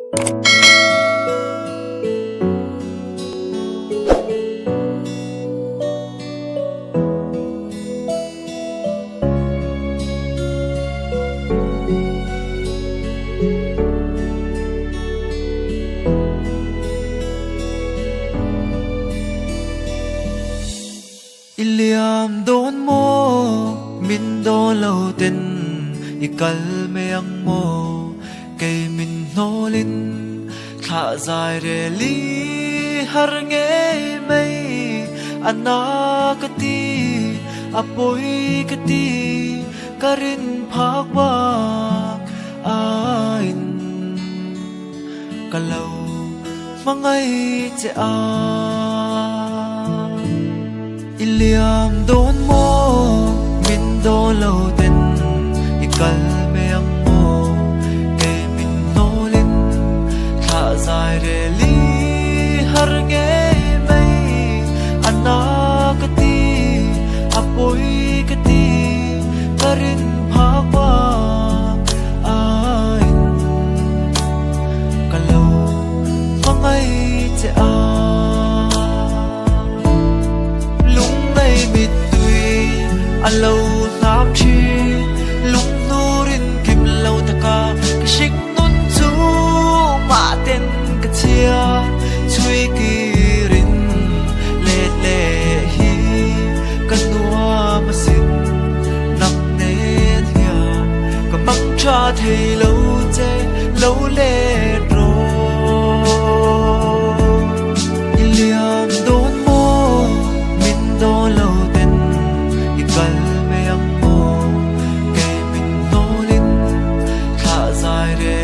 Iliam don mo min do lâu tin ikal me ang mo kay min nolin tha dài re li har nge mai anakati apoy kati karin phakwa ain kalau mangai che a Iliam don mo min do lâu tin ikal me ang mo kay min nolin tha dài re li har nge mai anakati apoy kati karin phakwa ain kalau mangai che a lâu nam chi lúc nurin kim lâu ta ka kishik nun chu ma ten ka chia chui kirin le le hi kanua masin nam ne thia ka mang cha thei lâu che lâu le ro iliam don mo min do lâu ikal me ang mo kay min nolin tha dài re